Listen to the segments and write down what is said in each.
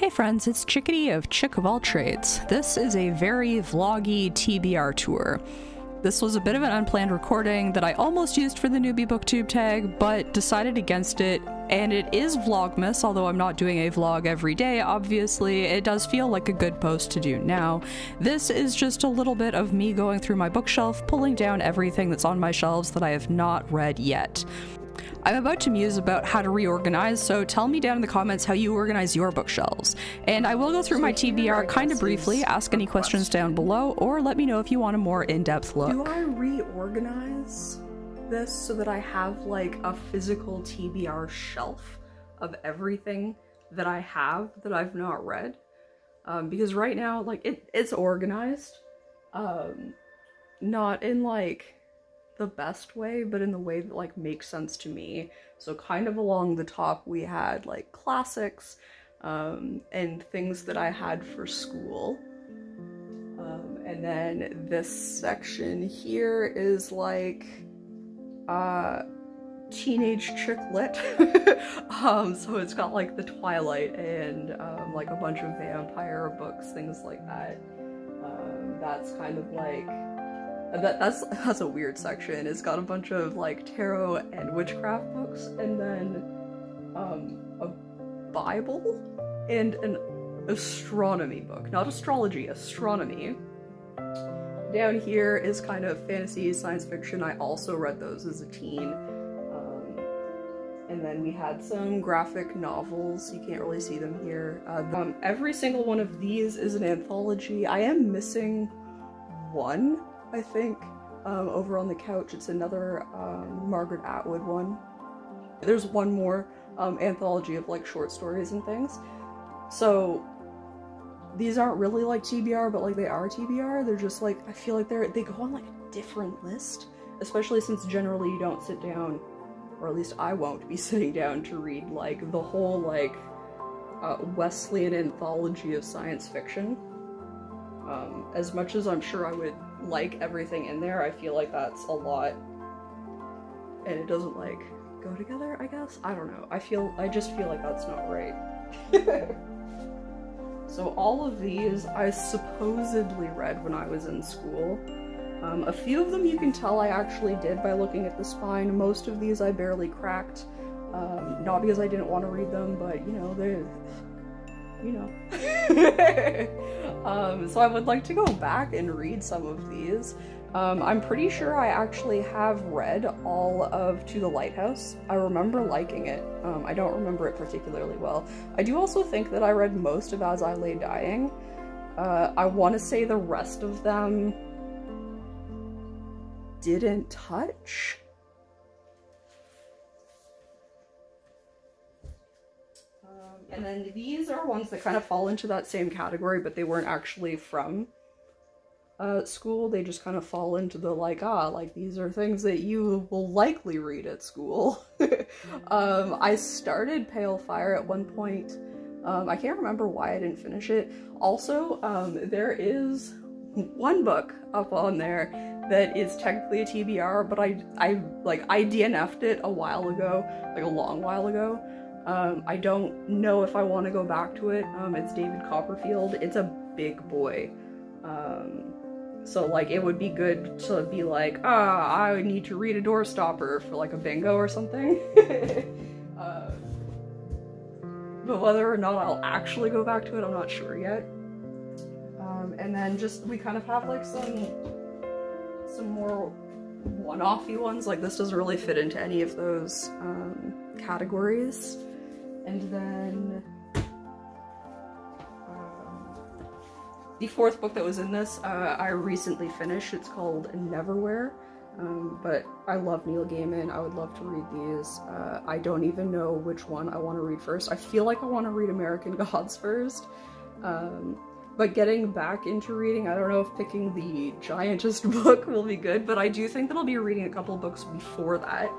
Hey friends, it's Chickadee of Chick of All Trades. This is a very vloggy TBR tour. This was a bit of an unplanned recording that I almost used for the newbie booktube tag, but decided against it, and it is Vlogmas, although I'm not doing a vlog every day, obviously. It does feel like a good post to do now. This is just a little bit of me going through my bookshelf, pulling down everything that's on my shelves that I have not read yet. I'm about to muse about how to reorganize, so tell me down in the comments how you organize your bookshelves. And I will go through my TBR kind of briefly, ask any questions down below, or let me know if you want a more in-depth look. Do I reorganize this so that I have like a physical TBR shelf of everything that I have that I've not read? Because right now, like, it's organized, not in like the best way, but in the way that like makes sense to me. So kind of along the top we had like classics and things that I had for school, and then this section here is like teenage chick lit. So it's got like the Twilight and like a bunch of vampire books, things like that. That's kind of like that's a weird section. It's got a bunch of like tarot and witchcraft books, and then a Bible and an astronomy book. Not astrology, astronomy. Down here is kind of fantasy, science fiction. I also read those as a teen. And then we had some graphic novels. You can't really see them here. Every single one of these is an anthology. I am missing one, I think, over on the couch. It's another Margaret Atwood one. There's one more anthology of like short stories and things. So these aren't really like TBR, but like they are TBR. They're just like, I feel like they go on like a different list, especially since generally you don't sit down, or at least I won't be sitting down to read like the whole like Wesleyan anthology of science fiction. As much as I'm sure I would like everything in there, I feel like that's a lot, and it doesn't like go together, I guess? I don't know. I just feel like that's not right. So all of these I supposedly read when I was in school. A few of them you can tell I actually did by looking at the spine. Most of these I barely cracked. Not because I didn't want to read them, but you know, they're, you know. So I would like to go back and read some of these. I'm pretty sure I actually have read all of To the Lighthouse. I remember liking it. I don't remember it particularly well. I do also think that I read most of As I Lay Dying. I want to say the rest of them didn't touch. And then these are ones that kind of fall into that same category, but they weren't actually from school. They just kind of fall into the like, like these are things that you will likely read at school. I started Pale Fire at one point. I can't remember why I didn't finish it. Also, there is one book up on there that is technically a TBR, but I DNF'd it a while ago, like a long while ago. I don't know if I want to go back to it. It's David Copperfield. It's a big boy. So like it would be good to be like, I need to read a Doorstopper for like a bingo or something. But whether or not I'll actually go back to it, I'm not sure yet. And then just, we kind of have like some more one-offy ones. Like this doesn't really fit into any of those categories. And then the fourth book that was in this, I recently finished. It's called Neverwhere, but I love Neil Gaiman. I would love to read these. I don't even know which one I want to read first. I feel like I want to read American Gods first, but getting back into reading, I don't know if picking the Giantist book will be good, but I do think that I'll be reading a couple books before that,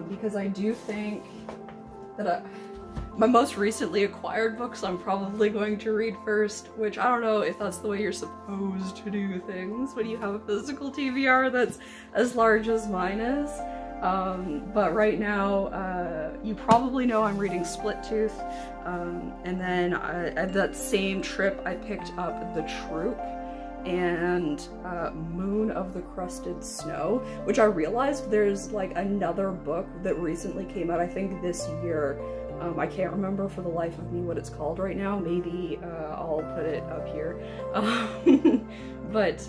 because I do think that my most recently acquired books I'm probably going to read first, which I don't know if that's the way you're supposed to do things when you have a physical TBR that's as large as mine is. But right now, you probably know I'm reading Split Tooth, and then at that same trip I picked up The Troop and Moon of the Crusted Snow, which I realized there's like another book that recently came out, I think this year. I can't remember for the life of me what it's called right now. Maybe I'll put it up here. But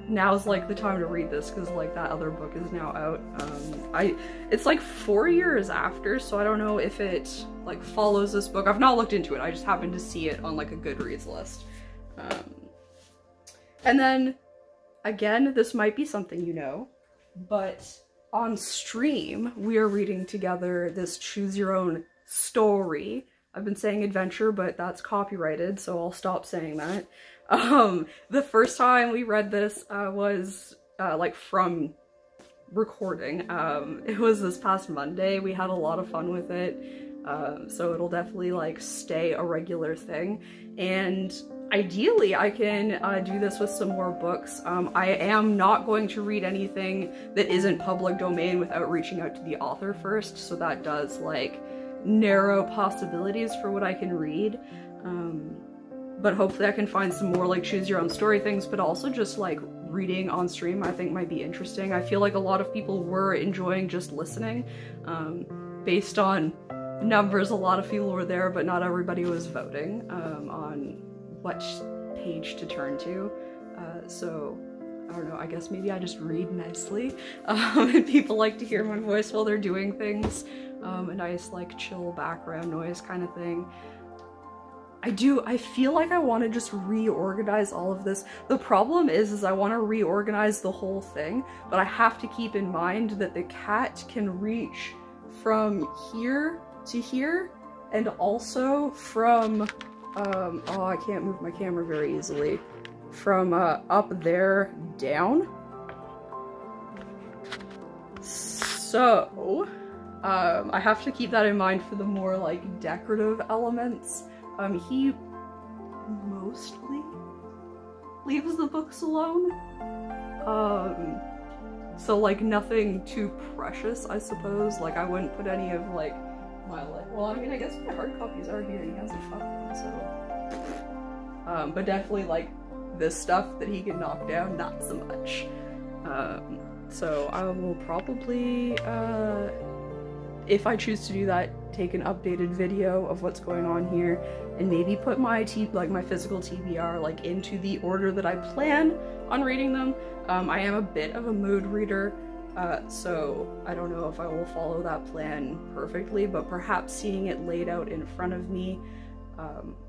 now's like the time to read this because like that other book is now out. It's like 4 years after, so I don't know if it like follows this book. I've not looked into it. I just happened to see it on like a Goodreads list. And then, again, this might be something you know, but on stream, we are reading together this Choose Your Own Story. I've been saying adventure, but that's copyrighted, so I'll stop saying that. The first time we read this was like from recording. It was this past Monday. We had a lot of fun with it, so it'll definitely like stay a regular thing. And ideally, I can do this with some more books. I am not going to read anything that isn't public domain without reaching out to the author first, so that does like narrow possibilities for what I can read. But hopefully I can find some more like choose your own story things, but also just like reading on stream I think might be interesting. I feel like a lot of people were enjoying just listening. Based on numbers, a lot of people were there, but not everybody was voting on what page to turn to, so I don't know, I guess maybe I just read nicely, and people like to hear my voice while they're doing things, a nice like chill background noise kind of thing. I feel like I want to just reorganize all of this. The problem is I want to reorganize the whole thing, but I have to keep in mind that the cat can reach from here to here, and also from oh, I can't move my camera very easily. From up there down. So, I have to keep that in mind for the more like decorative elements. He mostly leaves the books alone. So like nothing too precious, I suppose. Like I wouldn't put any of like my well, I mean, I guess my hard copies are here. He hasn't fucked them, so. But definitely like this stuff that he can knock down, not so much. So I will probably, if I choose to do that, take an updated video of what's going on here, and maybe put my my physical TBR like into the order that I plan on reading them. I am a bit of a mood reader. So I don't know if I will follow that plan perfectly, but perhaps seeing it laid out in front of me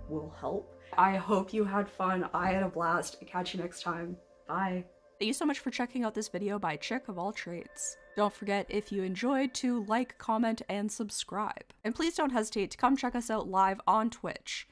will help. I hope you had fun. I had a blast. Catch you next time. Bye. Thank you so much for checking out this video by Chick of All Trades. Don't forget, if you enjoyed, to like, comment, and subscribe. And please don't hesitate to come check us out live on Twitch.